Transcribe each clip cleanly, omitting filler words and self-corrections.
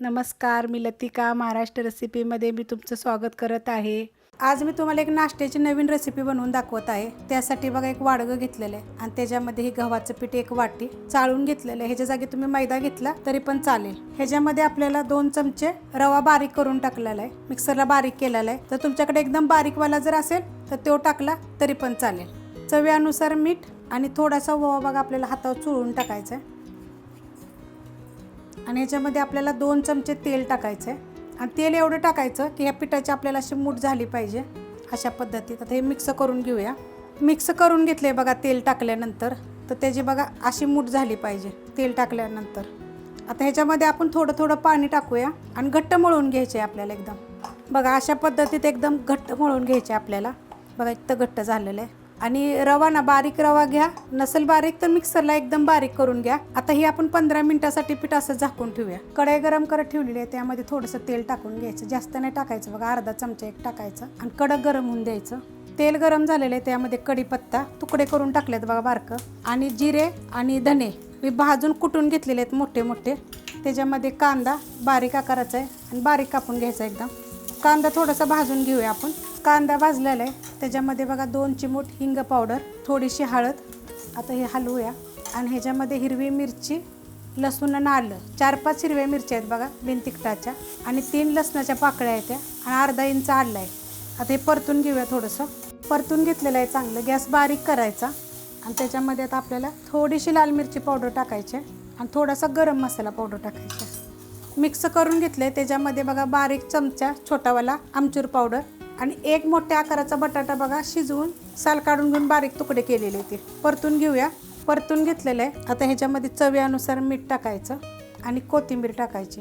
नमस्कार, मी लतिका महाराष्ट्र रेसिपीमध्ये मी तुमचं स्वागत करत आहे। आज मी तुम्हाला एक नाश्त्याची नवीन रेसिपी बनवून दाखवत आहे। त्यासाठी बघा एक वाडगं घेतलेलं आहे आणि त्याच्यामध्ये ही गव्हाचं पीठ एक वाटी चाळून घेतलेलं आहे। ह्याच्या जागी तुम्ही मैदा घेतला तरी पण चालेल। ह्याच्यामध्ये आपल्याला 2 चमचे रवा बारीक करून टाकलेला आहे, मिक्सरला बारीक केलेला आहे। तर तुमच्याकडे एकदम बारीकवाला जर असेल तर तो टाकला तरी पण चालेल। चवीनुसार मीठ आणि थोडासा ओवा बघा आपल्याला हातावर चुळून टाकायचा आहे। आणि ह्याच्यामध्ये आपल्याला 2 चमचे तेल टाकायचं आहे आणि तेल एवढं टाकायचं की ह्या पिठाची आपल्याला अशी मूठ झाली पाहिजे अशा पद्धतीत। आता हे मिक्स करून घेऊया। मिक्स करून घेतले बघा तेल टाकल्यानंतर, तर त्याची बघा अशी मूठ झाली पाहिजे तेल टाकल्यानंतर। आता ह्याच्यामध्ये आपण थोडं थोडं पाणी टाकूया आणि घट्ट मळून घ्यायचे आपल्याला एकदम। बघा अशा पद्धतीत एकदम घट्ट मळून घ्यायचे आपल्याला। बघा इतकं घट्ट झालेलं आहे। आणि रवा ना बारीक रवा घ्या, नसेल बारीक तर मिक्सरला एकदम बारीक करून घ्या। आता ही आपण 15 मिनिटासाठी पीठ असं झाकून ठेवूया। कढई गरम करत ठेवलेली आहे, त्यामध्ये थोडंसं तेल टाकून घ्यायचं, जास्त नाही टाकायचं बघा, अर्धा चमचा एक टाकायचं आणि कडक गरम होऊन द्यायचं। तेल गरम झालेलं आहे, त्यामध्ये कढीपत्ता तुकडे करून टाकलेत बघा बारकं, आणि जिरे आणि धने मी भाजून कुटून घेतलेले आहेत मोठे मोठे। त्याच्यामध्ये कांदा बारीक आकाराचा आहे आणि बारीक कापून घ्यायचा एकदम। कांदा थोडासा भाजून घेऊया आपण। कांदा भाजलेला आहे, त्याच्यामध्ये बघा 2 चिमूट हिंग पावडर, थोडीशी हळद। आता हे हलवूया आणि ह्याच्यामध्ये हिरवी मिरची, लसूण आणि आलं, 4-5 हिरव्या मिरच्या आहेत बघा बिन तिखटाच्या, आणि 3 लसणाच्या पाकळ्या आहेत त्या, आणि अर्धा इंच आलं आहे। आता हे परतून घेऊया, थोडंसं परतून घेतलेलं आहे चांगलं। गॅस बारीक करायचा आणि त्याच्यामध्ये आता आपल्याला थोडीशी लाल मिरची पावडर टाकायची आणि थोडासा गरम मसाला पावडर टाकायचा। मिक्स करून घेतले, त्याच्यामध्ये बघा बारीक चमचा छोटावाला आमचूर पावडर आणि एक मोठ्या आकाराचा बटाटा बघा शिजवून साल काढून घेऊन बारीक तुकडे केलेले ते परतून घेऊया। परतून घेतलेलं आहे। आता ह्याच्यामध्ये चवीनुसार मीठ टाकायचं आणि कोथिंबीर टाकायची।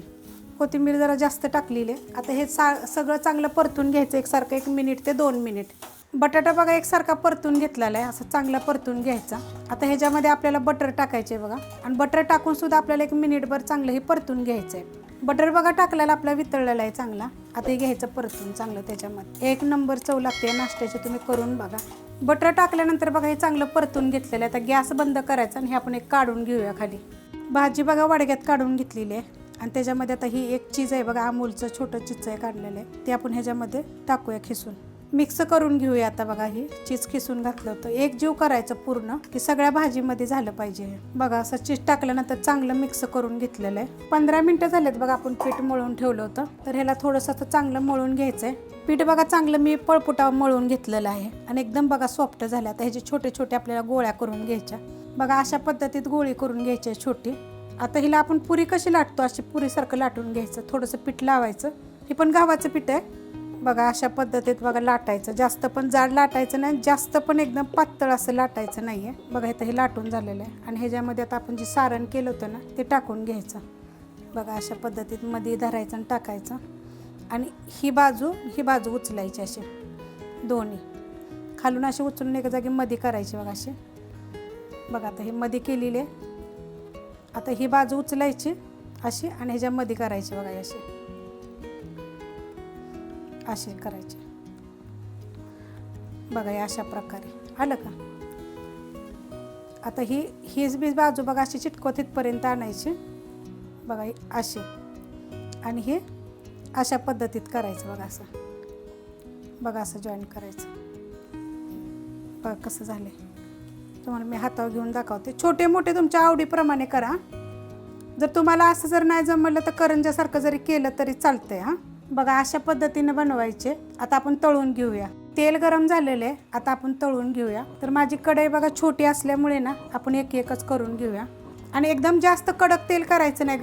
कोथिंबीर जरा जास्त टाकलेली आहे। आता हे सगळं चांगलं परतून घ्यायचं एकसारखं, 1 मिनिट ते 2 मिनिट। बटाटा बघा एकसारखा परतून घेतलेला आहे, असं चांगला परतून घ्यायचा। आता ह्याच्यामध्ये आपल्याला बटर टाकायचे बघा, आणि बटर टाकून सुद्धा आपल्याला 1 मिनिटभर चांगलं हे परतून घ्यायचं आहे। बटर बघा टाकलेला आपला वितळलेला आहे चांगला। आता हे घ्यायचं परतून चांगलं, त्याच्यामध्ये 1 नंबर चव लागते नाश्त्याची, तुम्ही करून बघा। बटर टाकल्यानंतर बघा हे चांगलं परतून घेतलेलं आहे। आता गॅस बंद करायचा आणि हे आपण एक काढून घेऊया खाली। भाजी बघा वाडग्यात काढून घेतलेली आहे आणि त्याच्यामध्ये आता ही एक चीज आहे बघा, अमूलचं छोटं चीज आहे काढलेलं आहे, ते आपण ह्याच्यामध्ये टाकूया खिसून। मिक्स करून घेऊया। आता बघा ही चीज खिसून घातलं होतं, एक जीव करायचं पूर्ण की सगळ्या भाजीमध्ये झालं पाहिजे। बघा असं चीज टाकल्यानंतर चांगलं मिक्स करून घेतलेलं आहे। 15 मिनिटं झालेत बघा, आपण पीठ मळून ठेवलं होतं, तर ह्याला थोडंसं चांगलं मळून घ्यायचंय। पीठ बघा चांगलं मी पळपुटा मळून घेतलेलं आहे आणि एकदम बघा सॉफ्ट झालं। आता ह्याचे छोटे छोटे आपल्याला गोळ्या करून घ्यायच्या बघा, अशा पद्धतीत गोळी करून घ्यायची छोटी। आता हिला आपण पुरी कशी लाटतो अशी पुरीसारखं लाटून घ्यायचं, थोडंसं पीठ लावायचं। हे पण गव्हाचं पीठ आहे बघा, अशा पद्धतीत बघा लाटायचं। जास्त पण जाड लाटायचं नाही, जास्त पण एकदम पातळ असं लाटायचं नाहीये बघा। इथं हे लाटून झालेलं आहे आणि ह्याच्यामध्ये आता आपण जे सारण केलं होतं ना ते टाकून घ्यायचं बघा, अशा पद्धतीत मध्ये धरायचं आणि टाकायचं। आणि ही बाजू उचलायची अशी दोन्ही खालून अशी उचलून एका जागी मध्ये करायची बघा अशी। बघा आता हे मध्ये केलेली आहे। आता ही बाजू उचलायची अशी आणि ह्याच्यामध्ये करायची बघा अशी, असे करायचे बघा, अशा प्रकारे आलं का। आता हीच बी बाजू बघा अशी चिटकवत इथपर्यंत आणायची बघा अशी, आणि हे अशा पद्धतीत करायचं बघा, असं बघा असं जॉईन करायचं बघा कसं झालं। तुम्हाला मी हातावर घेऊन दाखवते, छोटे मोठे तुमच्या आवडीप्रमाणे करा। जर तुम्हाला असं जर नाही जमलं तर करंजासारखं जरी केलं तरी चालतंय। हा बघा अशा पद्धतीने बनवायचे। आता आपण तळून घेऊया। तेल गरम झालेलं आहे, आता आपण तळून घेऊया। तर माझी कढई बघा छोटी असल्यामुळे ना आपण एक एकच करून घेऊया। आणि एकदम जास्त कडक तेल करायचं नाही,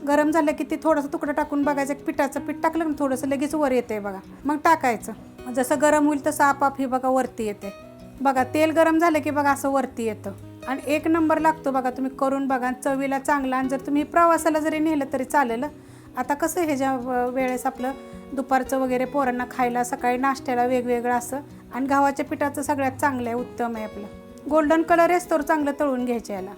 गरम झालं की ते थोडंसं तुकडं टाकून बघायचं, पिठाचं पीठ टाकलं ना थोडंसं लगेच वर येते बघा, मग टाकायचं। जसं गरम होईल तसं आपाप ही बघा वरती येते बघा। तेल गरम झालं की बघा असं वरती येतं आणि 1 नंबर लागतो बघा, तुम्ही करून बघा, चवीला चांगला। आणि जर तुम्ही प्रवासाला जरी नेलं तरी चालेल। आता कसं ह्याच्या वेळेस आपलं दुपारचं वगैरे पोरांना खायला, सकाळी नाश्त्याला वेगवेगळं असं, आणि गव्हाच्या पिठाचं सगळ्यात चांगलं आहे, उत्तम आहे आपलं। गोल्डन कलर येस तर चांगलं तळून घ्यायचं याला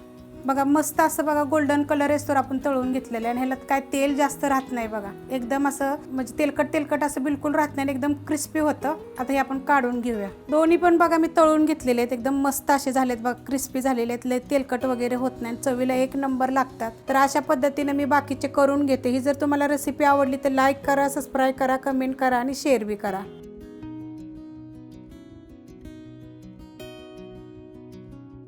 बघा मस्त असं बघा गोल्डन कलर येतो आपण तळून घेतलेलं आहे आणि ह्याला काय तेल जास्त राहत नाही बघा. एकदम असं म्हणजे तेलकट असं बिलकुल राहत नाही, एकदम क्रिस्पी होतं. आता हे आपण काढून घेऊया. दोन्ही पण बघा मी तळून घेतलेले आहेत, एकदम मस्त असे झालेत बघा, क्रिस्पी झालेले आहेत. लय तेलकट वगैरे होत नाही, चवीला एक नंबर लागतात. तर अशा पद्धतीने मी बाकीचे करून घेते. ही जर तुम्हाला रेसिपी आवडली तर लाईक करा, सबस्क्राईब करा, कमेंट करा आणि शेअर बी करा.